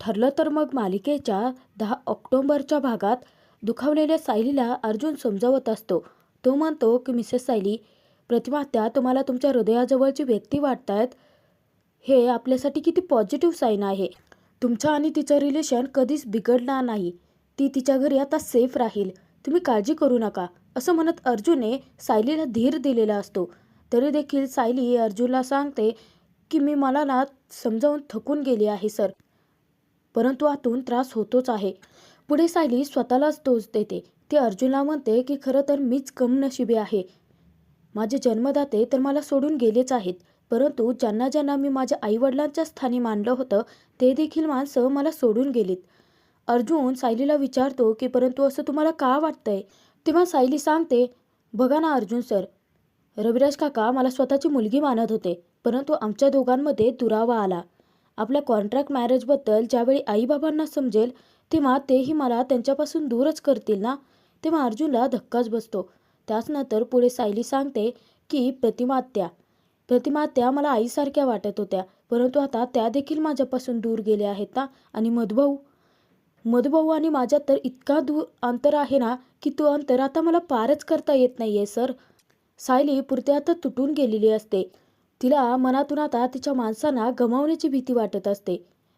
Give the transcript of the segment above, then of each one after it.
ठरलं तर मग मालिकेच्या 10 ऑक्टोबरच्या भागात दुखावलेल्या सायलीला अर्जुन समजावत असतो. तो म्हणतो की मिसेस सायली, प्रतिमात्या तुम्हाला तुमच्या हृदयाजवळची व्यक्ती वाटतायत हे आपल्यासाठी किती पॉझिटिव्ह साईन आहे. तुमचं आणि तिचं रिलेशन कधीच बिघडणार नाही. ती तिच्या घरी आता सेफ राहील. तुम्ही काळजी करू नका, असं म्हणत अर्जुनने सायलीला धीर दिलेला असतो. तरी देखील सायली अर्जुनला सांगते की मला ना समजावून थकून गेली आहे सर, परंतु आतून त्रास होतोच आहे. पुढे सायली स्वतःलाच दोष देते. ती अर्जुनला म्हणते की खरं तर मीच कमनशिबी आहे. माझे जन्मदाते तर मला सोडून गेलेच आहेत, परंतु ज्यांना ज्यांना मी माझ्या आईवडिलांच्या स्थानी मानलं होतं ते देखील माणसं मला सोडून गेलीत. अर्जुन सायलीला विचारतो की परंतु असं तुम्हाला का वाटतंय? तेव्हा सायली सांगते, बघा ना अर्जुन सर, रविराज काका मला स्वतःची मुलगी मानत होते, परंतु आमच्या दोघांमध्ये दुरावा आला. आपल्या कॉन्ट्रॅक्ट मॅरेजबद्दल ज्यावेळी आईबाबांना समजेल तेव्हा तेही मला त्यांच्यापासून दूरच करतील ना. तेव्हा अर्जुनला धक्काच बसतो. त्याचनंतर पुढे सायली सांगते की प्रतिमात्या मला आईसारख्या वाटत होत्या, परंतु आता त्या देखील माझ्यापासून दूर गेल्या आहेत ना. आणि मधुभाऊ आणि माझ्यात तर इतका दूर अंतर आहे ना की तो अंतर आता मला पारच करता येत नाहीये सर. सायली पुरते आता तुटून गेलेली असते. तिला मनातून आता तिच्या माणसांना गमावण्याची भीती वाटत असते.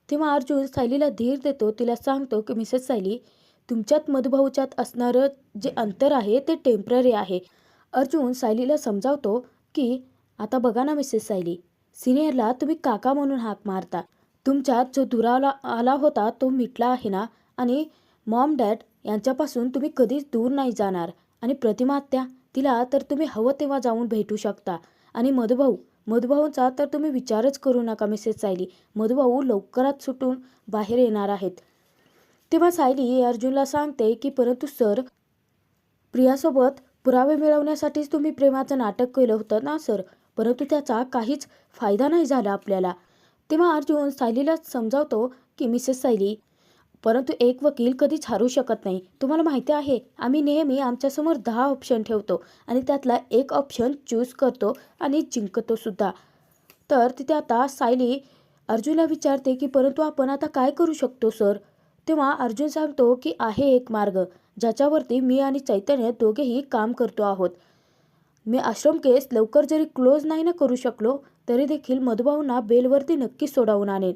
तेव्हा अर्जुन सायलीला धीर देतो. तिला सांगतो की मिसेस सायली, तुमच्यात मधुभाऊच्यात असणारं जे अंतर आहे ते टेम्पररी आहे. अर्जुन सायलीला समजावतो की आता बघा ना मिसेस सायली, सिनियरला तुम्ही काका म्हणून हाक मारता. तुमच्यात जो दुरावा आला होता तो मिटला आहे ना. आणि मॉम डॅड यांच्यापासून तुम्ही कधीच दूर नाही जाणार. आणि प्रतिमात्या, तिला तर तुम्ही हवं तेव्हा जाऊन भेटू शकता. आणि मधुभाऊंचा तर तुम्ही विचारच करू नका मिसेस सायली. मधुभाऊ लवकरात सुटून बाहेर येणार आहेत. तेव्हा सायली अर्जुनला सांगते की परंतु सर, प्रियासोबत पुरावे मिळवण्यासाठीच तुम्ही प्रेमाचं नाटक केलं होतं ना सर, परंतु त्याचा काहीच फायदा नाही झाला आपल्याला. तेव्हा अर्जुन सायलीला समजावतो की मिसेस सायली, परंतु एक वकील कधीच हारू शकत नाही. तुम्हाला माहिती आहे, आम्ही नेहमी आमच्यासमोर 10 ऑप्शन ठेवतो आणि त्यातला एक ऑप्शन चूज करतो आणि जिंकतो सुद्धा. तर तिथे आता सायली अर्जुनला विचारते की परंतु आपण आता काय करू शकतो सर? तेव्हा अर्जुन सांगतो की आहे एक मार्ग, ज्याच्यावरती मी आणि चैतन्य दोघेही काम करतो आहोत. मी आश्रम केस लवकर जरी क्लोज नाही ना करू शकलो तरी देखील मधुभाऊंना बेलवरती नक्की सोडवून आणेन.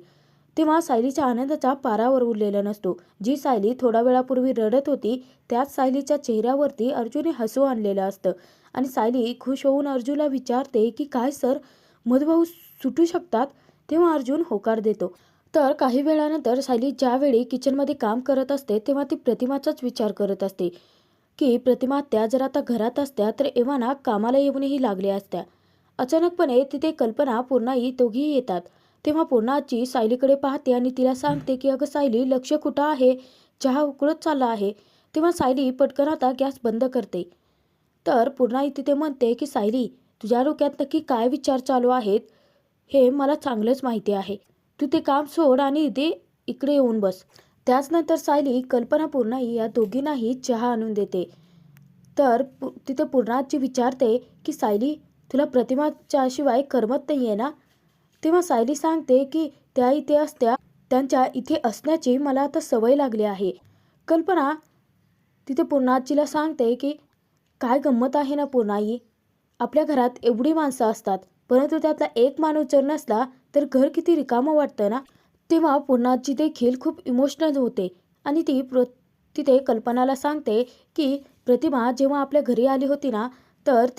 तेव्हा सायलीच्या आनंदाचा पारावर उरलेला नसतो. जी सायली थोड्या वेळापूर्वी रडत होती त्याच सायलीच्या चेहऱ्यावरती अर्जुनने हसू आणलेलं असतं. आणि सायली खुश होऊन अर्जुनला विचारते की काय सर, मधुभाऊ सुटू शकतात? तेव्हा अर्जुन होकार देतो. तर काही वेळानंतर सायली ज्यावेळी किचनमध्ये काम करत असते तेव्हा ती प्रतिमाचाच विचार करत असते की प्रतिमात्या जर आता घरात असत्या तर एव्हाना कामाला येऊनही लागल्या असत्या. अचानकपणे तिथे कल्पना, पूर्णाई दोघीही येतात. तेव्हा पूर्णाची सायलीकडे पाहते आणि तिला सांगते की अगं सायली, लक्ष कुठं आहे? चहा उकळत चालला आहे. तेव्हा सायली पटकन आता गॅस बंद करते. तर पूर्णाई तिथे म्हणते की सायली, तुझ्या डोक्यात नक्की काय विचार चालू आहेत हे मला चांगलंच माहिती आहे. तू ते काम सोड आणि इकडे येऊन बस. त्याचनंतर सायली, कल्पना, पूर्णाई या दोघींनाही चहा आणून देते. तर तिथे पूर्णाची विचारते की सायली, तुला प्रतिमाच्या शिवाय करमत नाही आहे ना? तेव्हा सायली सांगते की त्या इथे असत्या, त्यांच्या इथे असण्याची मला आता सवय लागली आहे. कल्पना तिथे पूर्णाजीला सांगते की काय गंमत आहे ना पूर्णाई, आपल्या घरात एवढी माणसं असतात परंतु त्यातला एक माणूस जर नसला तर घर किती रिकामं वाटतं ना. तेव्हा पूर्णाजी देखील खूप इमोशनल होते आणि ती तिथे कल्पनाला सांगते की प्रतिमा जेव्हा आपल्या घरी आली होती ना तर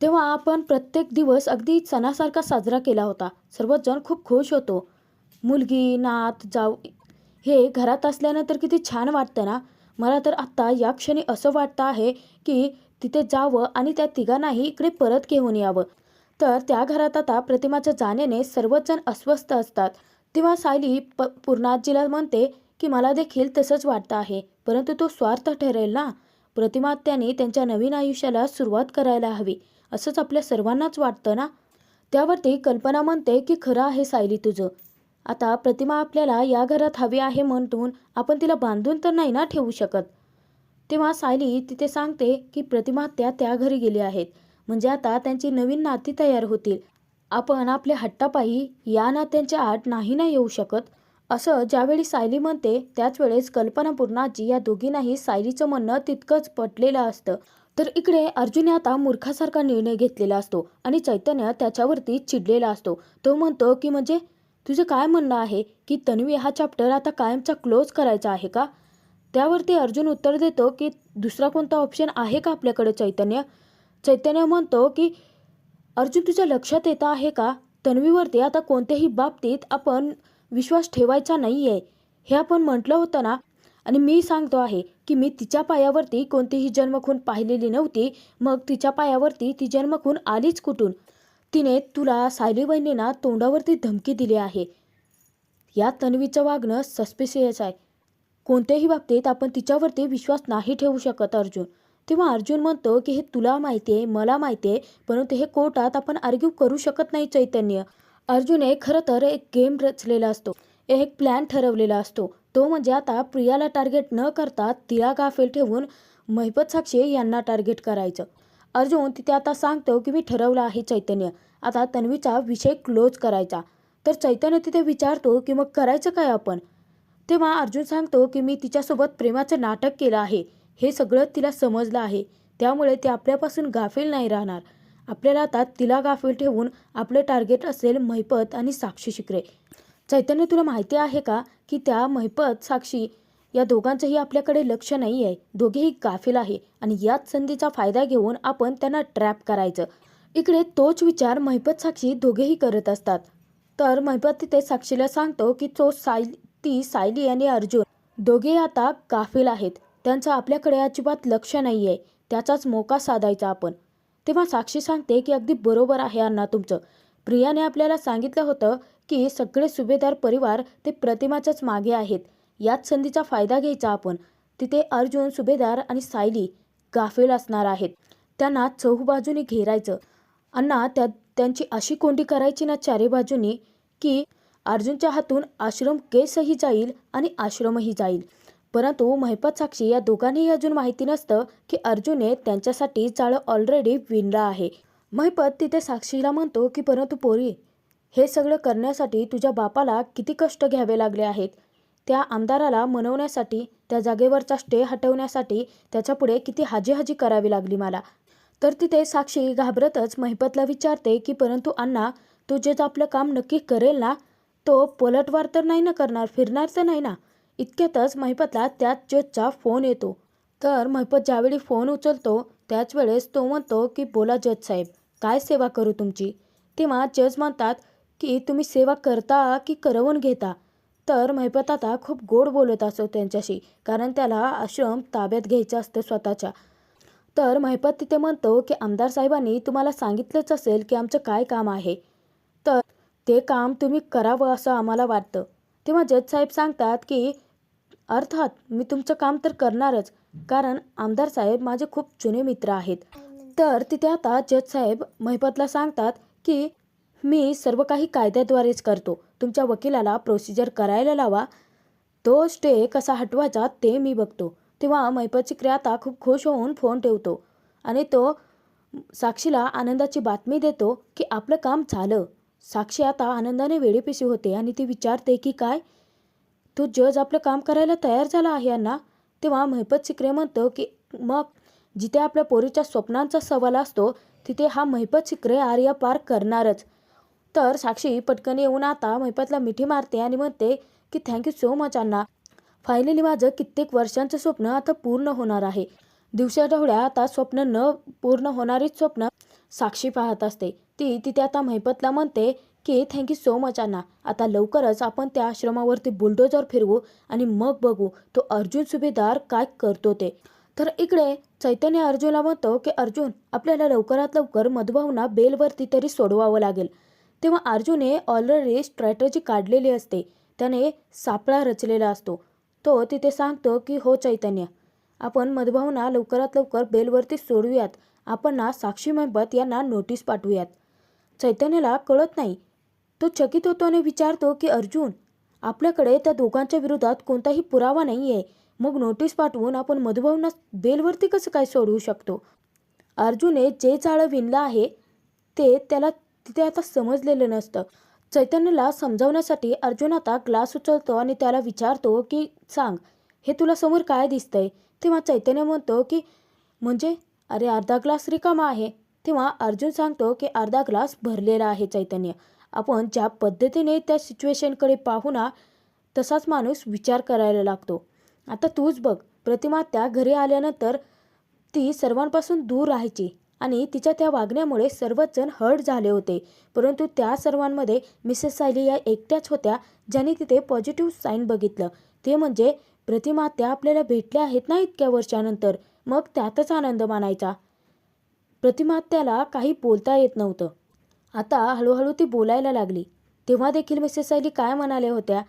तेव्हा आपण प्रत्येक दिवस अगदी सणासारखा साजरा केला होता. सर्वच जण खूप खुश होतो. मुलगी, नात, जाऊ हे घरात असल्यानंतर किती छान वाटतं ना. मला तर आत्ता या क्षणी असं वाटतं आहे की तिथे जावं आणि त्या तिघांनाही इकडे परत घेऊन यावं. तर त्या घरात आता प्रतिमाच्या जाण्याने सर्वच जण अस्वस्थ असतात. तेव्हा सायली पूर्णाजीला म्हणते की मला देखील तसंच वाटतं आहे, परंतु तो स्वार्थ ठरेल ना. प्रतिमात्यांनी त्यांच्या नवीन आयुष्याला सुरुवात करायला हवी असंच आपल्या सर्वांनाच वाटतं ना. त्यावरती कल्पना म्हणते की खरं आहे सायली तुझं. आता प्रतिमा आपल्याला या घरात हवी आहे म्हणून आपण तिला बांधून तर नाही ना ठेवू शकत. तेव्हा सायली तिथे सांगते की प्रतिमा त्या घरी गेली आहेत, म्हणजे आता त्यांची नवीन नाती तयार होतील. आपण आपल्या हट्टापायी या नात्यांच्या आड नाही ना येऊ शकत. असं ज्यावेळी सायली म्हणते त्याच वेळेस कल्पना पूर्णाजी या दोघींनाही सायलीचं म्हणणं तितकंच पटलेलं असतं. तर इकडे अर्जुनने आता मूर्खासारखा निर्णय घेतलेला असतो आणि चैतन्य त्याच्यावरती चिडलेला असतो. तो म्हणतो की म्हणजे तुझं काय म्हणणं आहे की तन्वी हा चॅप्टर आता कायमचा क्लोज करायचा आहे का? त्यावरती अर्जुन उत्तर देतो की दुसरा कोणता ऑप्शन आहे का आपल्याकडे चैतन्य? चैतन्य म्हणतो की अर्जुन तुझ्या लक्षात येतं आहे का? तन्वीवरती आता कोणत्याही बाबतीत आपण विश्वास ठेवायचा नाही आहे. हे आपण म्हटलं होतं ना? आणि मी सांगतो आहे की मी तिच्या पायावरती कोणतीही जन्मखून पाहिलेली नव्हती. मग तिच्या पायावरती ती जन्मखून आलीच कुठून? तिने तुला सायली वहिनींना तोंडावरती धमकी दिली आहे. या तन्वीचं वागणं सस्पिशियस आहे. कोणत्याही बाबतीत आपण तिच्यावरती विश्वास नाही ठेवू शकत अर्जुन. तेव्हा अर्जुन म्हणतो की हे तुला माहिती आहे, मला माहिती आहे, परंतु हे कोर्टात आपण आर्ग्यू करू शकत नाही चैतन्य. अर्जुनने खरं तर एक गेम रचलेला असतो, एक प्लॅन ठरवलेला असतो. तो म्हणजे आता प्रियाला टार्गेट न करता तिला गाफील ठेवून महिपत साक्षी यांना टार्गेट करायचं. अर्जुन तिथे आता सांगतो की मी ठरवलं आहे चैतन्य, आता तन्वीचा विषय क्लोज करायचा. तर चैतन्य तिथे विचारतो की मग करायचं काय आपण? तेव्हा अर्जुन सांगतो की मी तिच्यासोबत प्रेमाचं नाटक केलं आहे, हे सगळं तिला समजलं आहे, त्यामुळे ती आपल्यापासून गाफील नाही राहणार. आपल्याला आता तिला गाफील ठेवून आपलं टार्गेट असेल महिपत आणि साक्षी शिकरे. चैतन्य तुला माहिती आहे का की त्या महिपत साक्षी या दोघांचंही आपल्याकडे लक्ष नाही आहे. दोघेही गाफील आहे आणि याच संधीचा फायदा घेऊन आपण त्यांना ट्रॅप करायचं. इकडे तोच विचार महिपत साक्षी दोघेही करत असतात. तर महिपत तिथे साक्षीला सांगतो की ती सायली आणि अर्जुन दोघे आता गाफील आहेत. त्यांचं आपल्याकडे अजिबात लक्ष नाही आहे. त्याचाच मोका साधायचा आपण. तेव्हा साक्षी सांगते की अगदी बरोबर आहे अण्णा तुमचं. प्रियाने आपल्याला सांगितलं होतं की सगळे सुभेदार परिवार ते प्रतिमाच्याच मागे आहेत. याच संधीचा फायदा घ्यायचा आपण. तिथे अर्जुन, सुभेदार आणि सायली गाफील असणार आहेत. त्यांना चहूबाजूनी घेरायचं. अण्णा त्यांची अशी कोंडी करायची ना चारी बाजूनी की अर्जुनच्या हातून आश्रम केसही जाईल आणि आश्रमही जाईल. परंतु महिपत साक्षी या दोघांनीही अजून माहिती नसतं की अर्जुनने त्यांच्यासाठी जाळं ऑलरेडी विणलं आहे. महिपत तिथे साक्षीला म्हणतो की परंतु पोरी, हे सगळं करण्यासाठी तुझ्या बापाला किती कष्ट घ्यावे लागले आहेत. त्या आमदाराला मनवण्यासाठी, त्या जागेवरचा स्टे हटवण्यासाठी त्याच्यापुढे किती हाजीहाजी करावी लागली मला. तर तिथे साक्षी घाबरतच महिपतला विचारते की परंतु अण्णा, तो जे आपलं काम नक्की करेल ना, तो पलटवार तर नाही ना करणार, फिरणार तर नाही ना? इतक्यातच महिपतला त्याच जजचा फोन येतो. तर महिपत ज्यावेळी फोन उचलतो त्याच वेळेस तो म्हणतो की बोला जज साहेब, काय सेवा करू तुमची? तेव्हा जज म्हणतात की तुम्ही सेवा करता की करवून घेता? तर महिपत आता खूप गोड बोलत असतो त्यांच्याशी, कारण त्याला आश्रम ताब्यात घ्यायचं असतं स्वतःच्या. तर महिपत तिथे म्हणतो की आमदार साहेबांनी तुम्हाला सांगितलंच असेल की आमचं काय काम आहे, तर ते काम तुम्ही करावं असं आम्हाला वाटतं. तेव्हा जज साहेब सांगतात की अर्थात मी तुमचं काम तर करणारच, कारण आमदार साहेब माझे खूप जुने मित्र आहेत. तर तिथे आता जज साहेब महिपतला सांगतात की मी सर्व काही कायद्याद्वारेच करतो. तुमच्या वकिलाला प्रोसिजर करायला लावा, तो स्टे कसा हटवायचा ते मी बघतो. तेव्हा महिपत शिकरे आता खूप खुश होऊन फोन ठेवतो आणि तो साक्षीला आनंदाची बातमी देतो की आपलं काम झालं. साक्षी आता आनंदाने वेडीपिशी होते आणि ती विचारते की काय, तो जज आपलं काम करायला तयार झाला आहे अण्णा? तेव्हा महिपत शिकरे म्हणतो की मग जिथे आपल्या पोरीच्या स्वप्नांचा सवाल असतो तिथे हा महिपत शिकरे आर्या पार करणारच. तर साक्षी पटकन येऊन आता महिपतला मिठी मारते आणि म्हणते की थँक्यू सो मच अण्णा. फायनली माझं कित्येक वर्षांचं स्वप्न आता पूर्ण होणार आहे. दिवसाढवळ्या आता स्वप्न न पूर्ण होणारीच स्वप्न साक्षी पाहत असते. ती तिथे आता महिपतला म्हणते की थँक्यू सो मच अण्णा. आता लवकरच आपण त्या आश्रमावरती बुलडोजर फिरवू आणि मग बघू तो अर्जुन सुभेदार काय करतो ते. तर इकडे चैतन्य अर्जुनला म्हणतो की अर्जुन, आपल्याला लवकरात लवकर मधुभाऊंना बेलवरती तरी सोडवावं लागेल. तेव्हा अर्जुनने ऑलरेडी स्ट्रॅटेजी काढलेली असते. त्याने सापळा रचलेला असतो. तो तिथे सांगतो की हो चैतन्य, आपण मधुभाऊंना लवकरात लवकर बेलवरती सोडूयात. आपण ना साक्षी महिपत यांना नोटीस पाठवूयात. चैतन्याला कळत नाही. तो चकित होतो आणि विचारतो की अर्जुन, आपल्याकडे त्या दोघांच्या विरोधात कोणताही पुरावा नाही आहे, मग नोटीस पाठवून आपण मधुभाऊंना बेलवरती कसं काय सोडवू शकतो? अर्जुनने जे जाळं विणलं आहे ते त्याला तिथे आता समजलेलं नसतं. चैतन्यला समजावण्यासाठी अर्जुन आता ग्लास उचलतो आणि त्याला विचारतो की सांग, हे तुला समोर काय दिसतंय? तेव्हा चैतन्य म्हणतो की म्हणजे अरे अर्धा ग्लास रिकामा आहे. तेव्हा अर्जुन सांगतो की अर्धा ग्लास भरलेला आहे चैतन्य. आपण ज्या पद्धतीने त्या सिच्युएशनकडे पाहू ना, तसाच माणूस विचार करायला लागतो. आता तूच बघ, प्रतिमा त्या घरी आल्यानंतर ती सर्वांपासून दूर राहायची आणि तिच्या त्या वागण्यामुळे सर्वच जण हर्ट झाले होते. परंतु त्या सर्वांमध्ये मिसेस सायली या एकट्याच होत्या ज्यांनी तिथे पॉझिटिव्ह साईन बघितलं. ते म्हणजे प्रतिमा त्या आपल्याला भेटल्या आहेत ना इतक्या वर्षानंतर, मग त्यातच आनंद मानायचा. प्रतिमा त्याला काही बोलता येत नव्हतं. आता हळूहळू ती बोलायला लागली. तेव्हा देखील मिसेस सायली काय म्हणाल्या होत्या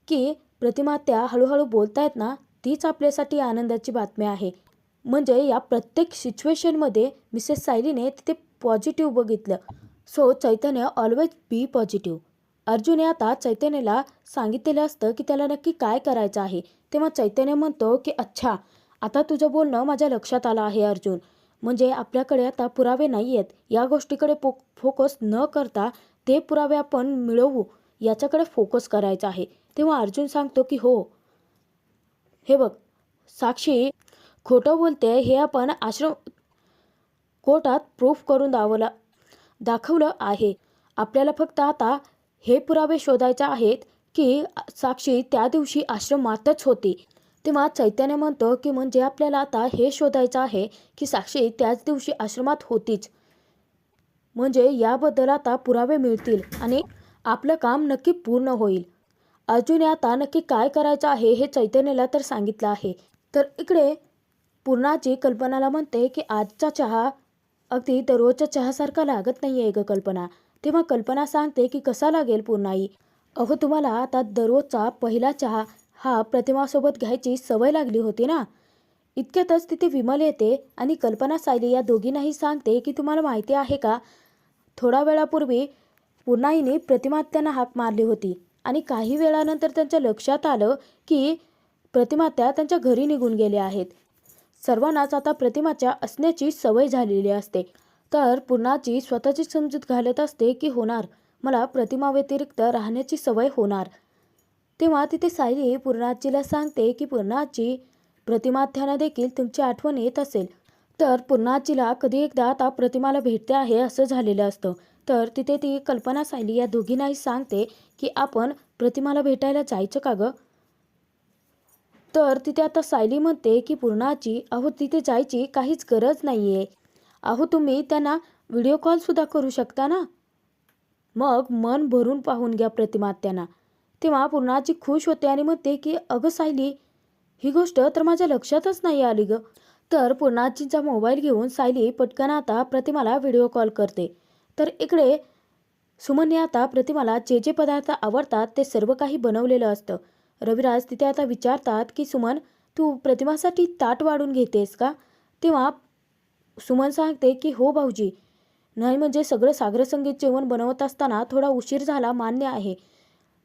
की प्रतिमा त्या हळूहळू बोलतायत ना, तीच आपल्यासाठी आनंदाची बातमी आहे. म्हणजे या प्रत्येक सिच्युएशनमध्ये मिसेस सायलीने तिथे पॉझिटिव्ह बघितलं. So Chaitanya always be positive. अर्जुनने आता चैतन्याला सांगितलेलं असतं की त्याला नक्की काय करायचं आहे. तेव्हा चैतन्य म्हणतो की अच्छा, आता तुझं बोलणं माझ्या लक्षात आलं आहे अर्जुन. म्हणजे आपल्याकडे आता पुरावे नाही आहेत. या गोष्टीकडे फोकस न करता ते पुरावे आपण मिळवू याच्याकडे फोकस करायचा आहे. तेव्हा अर्जुन सांगतो की हो, हे बघ साक्षी खोटं बोलते हे आपण आश्रम कोर्टात प्रूफ करून दाखवलं आहे. आपल्याला फक्त आता हे पुरावे शोधायचे आहेत की साक्षी त्या दिवशी आश्रमातच होती. तेव्हा चैतन्य म्हणतो की म्हणजे आपल्याला आता हे शोधायचं आहे की साक्षी त्याच दिवशी आश्रमात होतीच. म्हणजे याबद्दल आता पुरावे मिळतील आणि आपलं काम नक्की पूर्ण होईल. अर्जुनने आता नक्की काय करायचं आहे हे चैतन्याला तर सांगितलं आहे. तर इकडे पूर्णाची कल्पनाला म्हणते की आजचा चहा अगदी दररोजच्या चहासारखा लागत नाही आहे ग कल्पना. तेव्हा कल्पना सांगते की कसा लागेल पूर्णाई? अहो तुम्हाला आता दररोजचा पहिला चहा हा प्रतिमासोबत घ्यायची सवय लागली होती ना. इतक्यातच तिथे विमल येते आणि कल्पना सायली या दोघींनाही सांगते की तुम्हाला माहिती आहे का, थोडा वेळापूर्वी पूर्णाईने प्रतिमा त्यांना हाक मारली होती आणि काही वेळानंतर त्यांच्या लक्षात आलं की प्रतिमात्या त्यांच्या घरी निघून गेल्या आहेत. सर्वांनाच आता प्रतिमाच्या असण्याची सवय झालेली असते. तर पूर्णाची स्वतःची समजूत घालत असते की होणार, मला प्रतिमा व्यतिरिक्त राहण्याची सवय होणार. तेव्हा तिथे सायली पूर्णाजीला सांगते की पूर्णाजी, प्रतिमात्याला देखील तुमची आठवण येत असेल. तर पूर्णाजीला कधी एकदा आता प्रतिमाला भेटते आहे असं झालेलं असतं. तर तिथे ती कल्पना सायली या दोघींनाही सांगते की आपण प्रतिमाला भेटायला जायचं का गं? तर तिथे आता सायली म्हणते की पूर्णाजी, अहो तिथे जायची काहीच गरज नाही आहे. अहो तुम्ही त्यांना व्हिडिओ कॉलसुद्धा करू शकता ना. मग मन भरून पाहून घ्या प्रतिमात्यांना. तेव्हा पूर्णाजी खुश होते आणि म्हणते की अगं सायली, ही गोष्ट तर माझ्या लक्षातच नाही आली गं. तर पूर्णाजींचा मोबाईल घेऊन सायली पटकन आता प्रतिमाला व्हिडिओ कॉल करते. तर इकडे सुमनने आता प्रतिमाला जे जे पदार्थ आवडतात ते सर्व काही बनवलेलं असतं. रविराज तिथे आता विचारतात की सुमन, तू प्रतिमासाठी ताट वाढून घेतेस का? तेव्हा सुमन सांगते की हो भाऊजी. नाही म्हणजे सगळं सागरसंगीत जेवण बनवत असताना थोडा उशीर झाला मान्य आहे,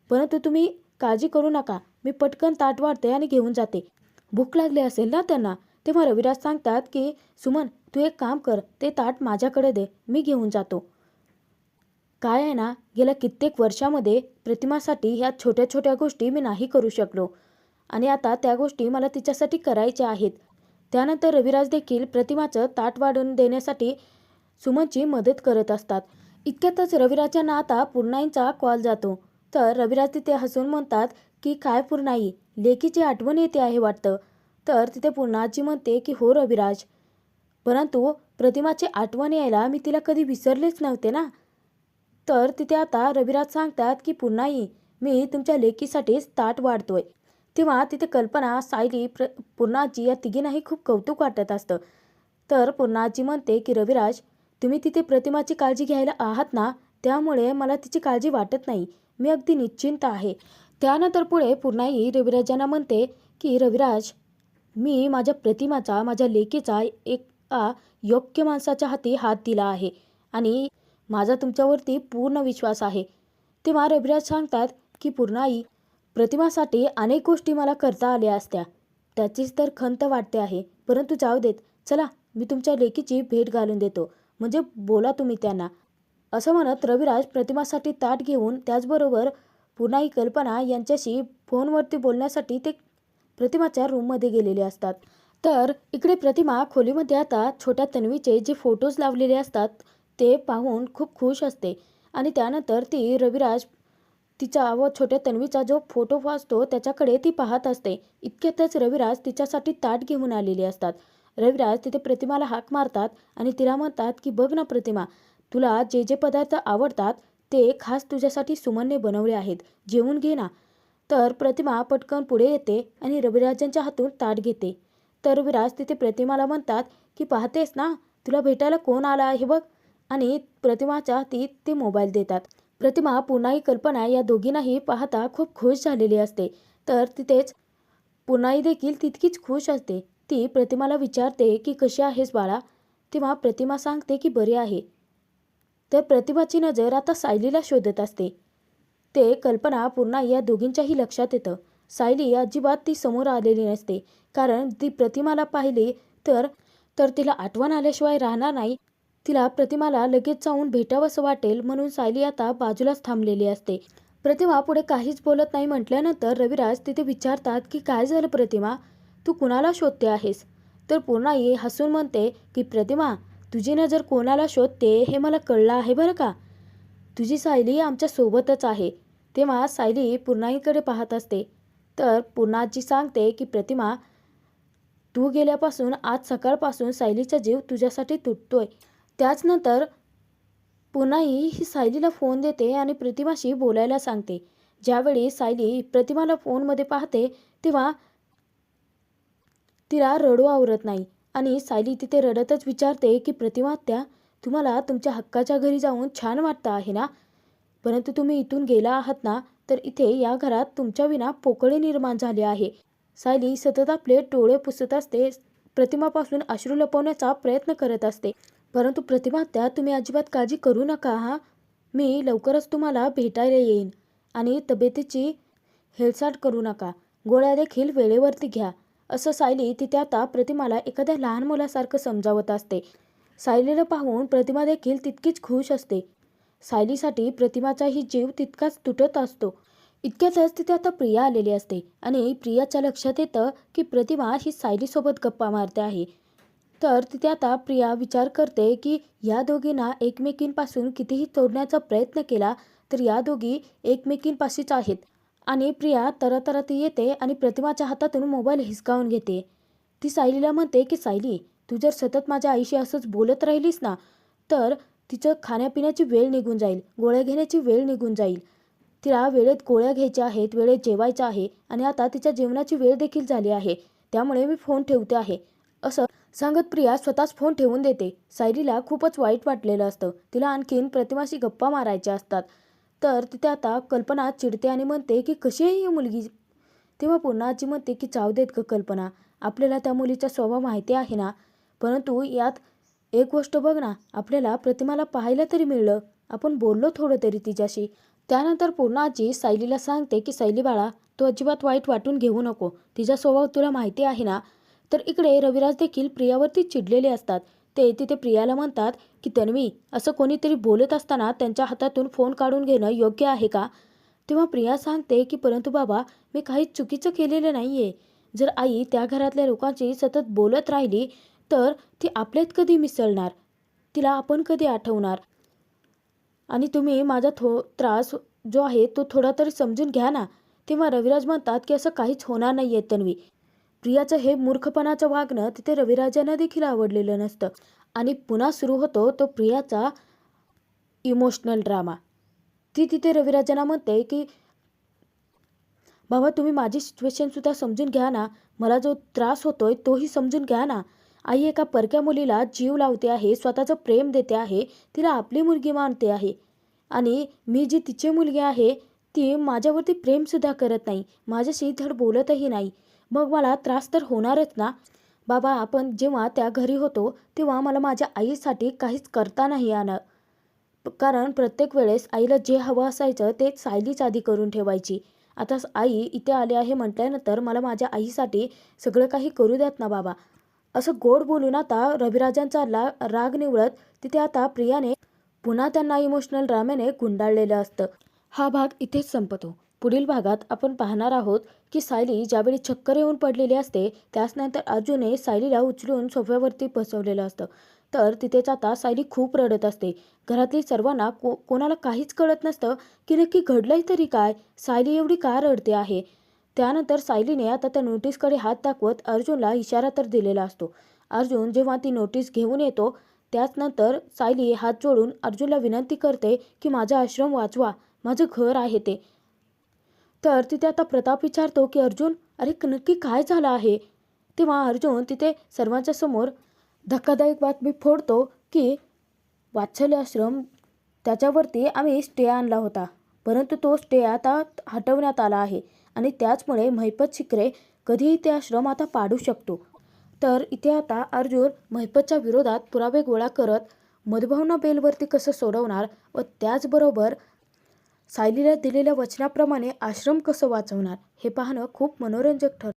परंतु तुम्ही काळजी करू नका, मी पटकन ताट वाढते आणि घेऊन जाते. भूक लागली असेल ना त्यांना. तेव्हा रविराज सांगतात की सुमन, तू एक काम कर, ते ताट माझ्याकडे दे, मी घेऊन जातो. काय आहे ना, गेल्या कित्येक वर्षामध्ये प्रतिमासाठी ह्या छोट्या छोट्या गोष्टी मी नाही करू शकलो आणि आता त्या गोष्टी मला तिच्यासाठी करायच्या आहेत. त्यानंतर रविराज देखील प्रतिमाचं ताट वाढून देण्यासाठी सुमनची मदत करत असतात. इतक्यातच रविराजांना आता पूर्णाईंचा कॉल जातो. तर रविराज तिथे हसून म्हणतात की काय पूर्णाई, लेकीची आठवण येते आहे वाटतं. तर तिथे पूर्णाजी म्हणते की हो रविराज, परंतु प्रतिमाची आठवण यायला मी तिला कधी विसरलेच नव्हते ना. तर तिथे आता रविराज सांगतात की पूर्णाई, मी तुमच्या लेकीसाठीच ताट वाढतोय. तेव्हा तिथे कल्पना, सायली, पूर्णाजी या तिघींनाही खूप कौतुक वाटत असतं. तर पूर्णाजी म्हणते की रविराज, तुम्ही तिथे प्रतिमाची काळजी घ्यायला आहात ना, त्यामुळे मला तिची काळजी वाटत नाही, मी अगदी निश्चिंत आहे. त्यानंतर पुढे पूर्णाई रविराजांना म्हणते की रविराज, मी माझ्या प्रतिमाचा, माझ्या लेकीचा एका योग्य माणसाच्या हाती हात दिला आहे आणि माझा तुमच्यावरती पूर्ण विश्वास आहे. तेव्हा रविराज सांगतात की पूर्णाई, प्रतिमासाठी अनेक गोष्टी मला करता आल्या असत्या, त्याचीच तर खंत वाटते आहे, परंतु जाऊ देत. चला, मी तुमच्या लेकीची भेट घालून देतो, म्हणजे बोला तुम्ही त्यांना. असं म्हणत रविराज प्रतिमासाठी ताट घेऊन त्याचबरोबर पुन्हा ही कल्पना यांच्याशी फोनवरती बोलण्यासाठी ते प्रतिमाच्या रूममध्ये गेलेले असतात. तर इकडे प्रतिमा खोलीमध्ये आता छोट्या तन्वीचे जे फोटोज लावलेले असतात ते पाहून खूप खुश असते आणि त्यानंतर ती रविराज तिचा व छोट्या तन्वीचा जो फोटो असतो त्याच्याकडे ती पाहत असते. इतक्यातच रविराज तिच्यासाठी ताट घेऊन आलेले असतात. रविराज तिथे प्रतिमाला हाक मारतात आणि तिला म्हणतात की बघ ना प्रतिमा, तुला जे जे पदार्थ आवडतात ते खास तुझ्यासाठी सुमनने बनवले आहेत, जेवून घे ना. तर प्रतिमा पटकन पुढे येते आणि रविराजांच्या हातून ताट घेते. तर रविराज तिथे प्रतिमाला म्हणतात की पाहतेस ना, तुला भेटायला कोण आला आहे बघ. आणि प्रतिमाच्या हाती ते मोबाईल देतात. प्रतिमा पुन्हाही कल्पना या दोघींनाही पाहता खूप खुश झालेली असते. तर तिथेच पुन्हाही देखील तितकीच खुश असते. ती प्रतिमाला विचारते की कशी आहेस बाळा. तेव्हा प्रतिमा सांगते की बरी आहे. तर प्रतिमाची नजर आता सायलीला शोधत असते. ते कल्पना पुन्हा या दोघींच्याही लक्षात येतं. सायली अजिबात ती समोर आलेली नसते, कारण ती प्रतिमाला पाहिली तर तर तिला आठवण आल्याशिवाय राहणार नाही. तिला प्रतिमाला लगेच जाऊन भेटावंसं वाटेल म्हणून सायली आता बाजूलाच थांबलेली असते. प्रतिमा पुढे काहीच बोलत नाही म्हटल्यानंतर रविराज तिथे विचारतात की काय झालं प्रतिमा, तू कुणाला शोधते आहेस. तर पुन्हाही हसून म्हणते की प्रतिमा, तुझी नजर कोणाला शोधते हे मला कळलं आहे बरं का. तुझी सायली आमच्या सोबतच आहे. तेव्हा सायली पूर्णाईकडे पाहत असते. तर पूर्णाजी सांगते की प्रतिमा, तू गेल्यापासून आज सकाळपासून सायलीचा जीव तुझ्यासाठी तुटतोय. त्याचनंतर पुन्हाही ही सायलीला फोन देते आणि प्रतिमाशी बोलायला सांगते. ज्यावेळी सायली प्रतिमाला फोनमध्ये पाहते तेव्हा तिला रडू आवरत नाही आणि सायली तिथे रडतच विचारते की प्रतिमा आत्या, तुम्हाला तुमच्या हक्काच्या घरी जाऊन छान वाटतं आहे ना, परंतु तुम्ही इथून गेला आहात ना, तर इथे या घरात तुमच्या विना पोकळी निर्माण झाले आहे. सायली सतत आपले डोळे पुसत असते, प्रतिमापासून अश्रू लपवण्याचा प्रयत्न करत असते. परंतु प्रतिमा आत्या, तुम्ही अजिबात काळजी करू नका हां. मी लवकरच तुम्हाला भेटायला येईन आणि तब्येतीची हेळसांड करू नका. गोळ्या देखील वेळेवरती घ्या. असं सायली तिथे आता प्रतिमाला एखाद्या लहान मुलासारखं समजावत असते. सायलीला पाहून प्रतिमा देखील तितकीच खुश असते. सायलीसाठी प्रतिमाचाही जीव तितकाच तुटत असतो. इतक्यातच तिथे आता प्रिया आलेली असते आणि प्रियाच्या लक्षात येतं की प्रतिमा ही सायलीसोबत गप्पा मारते आहे. तर तिथे आता प्रिया विचार करते की या दोघींना एकमेकींपासून कितीही तोडण्याचा प्रयत्न केला तर या दोघी एकमेकींपाशीच आहेत. आणि प्रिया तरतरत येते आणि प्रतिमाच्या हातातून मोबाईल हिसकावून घेते. ती सायलीला म्हणते की सायली, तू जर सतत माझ्या आईशी असंच बोलत राहिलीस ना, तर तिचं खाण्यापिण्याची वेळ निघून जाईल, गोळ्या घेण्याची वेळ निघून जाईल. तिला वेळेत गोळ्या घ्यायच्या आहेत, वेळेत जेवायचं आहे आणि आता तिच्या जेवणाची वेळ देखील झाली आहे. त्यामुळे मी फोन ठेवते आहे. असं सांगत प्रिया स्वतःच फोन ठेवून देते. सायलीला खूपच वाईट वाटलेलं असतं. तिला आणखीन प्रतिमाशी गप्पा मारायच्या असतात. तर तिथे आता कल्पना चिडते आणि म्हणते की कशी आहे ही मुलगी. तेव्हा पुन्हा आजी म्हणते की जाऊ देत ग कल्पना, आपल्याला त्या मुलीचा स्वभाव माहिती आहे ना. परंतु यात एक गोष्ट बघ ना, आपल्याला प्रतिमाला पाहायला तरी मिळलं, आपण बोललो थोडं तरी तिच्याशी. त्यानंतर पुन्हा आजी सायलीला सांगते की सायली बाळा, तू अजिबात वाईट वाटून घेऊ नको, तिचा स्वभाव तुला माहिती आहे ना. तर इकडे रविराज देखील प्रियावरती चिडलेले असतात. ते तिथे प्रियाला म्हणतात की तन्वी, असं कोणीतरी बोलत असताना त्यांच्या हातातून फोन काढून घेणं योग्य आहे का. तेव्हा प्रिया सांगते की परंतु बाबा, मी काहीच चुकीचं केलेलं नाही आहे. जर आई त्या घरातल्या लोकांशी सतत बोलत राहिली तर ती आपल्यात कधी मिसळणार, तिला आपण कधी आठवणार. आणि तुम्ही माझा त्रास जो आहे तो थोडा तरी समजून घ्या ना. तेव्हा रविराज म्हणतात की असं काहीच होणार नाही आहे तन्वी. प्रियाचं हे मूर्खपणाचं वागणं तिथे रविराजांना देखील आवडलेलं नसतं. आणि पुन्हा सुरू होतो तो प्रियाचा इमोशनल ड्रामा. ती तिथे रविराजांना म्हणते की बाबा, तुम्ही माझी सिच्युएशनसुद्धा समजून घ्या ना, मला जो त्रास होतोय तोही समजून घ्या ना. आई एका परक्या मुलीला जीव लावते आहे, स्वतःचं प्रेम देते आहे, तिला आपली मुलगी मानते आहे. आणि मी जी तिची मुलगी आहे ती माझ्यावरती प्रेमसुद्धा करत नाही, माझ्याशी धड बोलतही नाही. मग मला त्रास तर होणारच ना. बाबा, आपण जेव्हा त्या घरी होतो तेव्हा मला माझ्या आईसाठी काहीच करता नाही आलं. कारण प्रत्येक वेळेस आईला जे हवं असायचं ते सायलीच आधी करून ठेवायची. आता आई इथे आली आहे म्हटल्यानंतर मला माझ्या आईसाठी सगळं काही करू द्यात ना बाबा. असं गोड बोलून आता रविराजांचा राग निवळत तिथे आता प्रियाने पुन्हा त्यांना इमोशनल ड्राम्याने गुंडाळलेलं असतं. हा भाग इथेच संपतो. पुढील भागात आपण पाहणार आहोत की सायली ज्यावेळी चक्कर येऊन पडलेली असते त्याचनंतर अर्जुनने सायलीला उचलून सोफ्यावरती बसवलेलं असतं. तर तिथेच आता सायली खूप रडत असते. घरातील सर्वांना कोणाला काहीच कळत नसतं की नक्की घडलंय तरी काय, सायली एवढी का रडते आहे. त्यानंतर सायलीने आता त्या नोटीसकडे हात दाखवत अर्जुनला इशारा तर दिलेला असतो. अर्जुन जेव्हा ती नोटीस घेऊन येतो त्याचनंतर सायली हात जोडून अर्जुनला विनंती करते की माझा आश्रम वाचवा, माझं घर आहे ते. तर तिथे आता प्रताप विचारतो की अर्जुन, अरे नक्की काय झालं आहे. तेव्हा अर्जुन तिथे सर्वांच्या समोर धक्कादायक बातमी फोडतो की वात्सल्य आश्रम त्याच्यावरती आम्ही स्टे आणला होता, परंतु तो स्टे आता हटवण्यात आला आहे आणि त्याचमुळे महिपत शिकरे कधीही ते आश्रम आता पाडू शकतो. तर इथे आता अर्जुन महिपतच्या विरोधात पुरावे गोळा करत मधुभावना बेलवरती कसं सोडवणार व त्याचबरोबर सायलीला दिलेल्या वचनाप्रमाणे आश्रम कसं वाचवणार हे पाहणं खूप मनोरंजक ठरतं.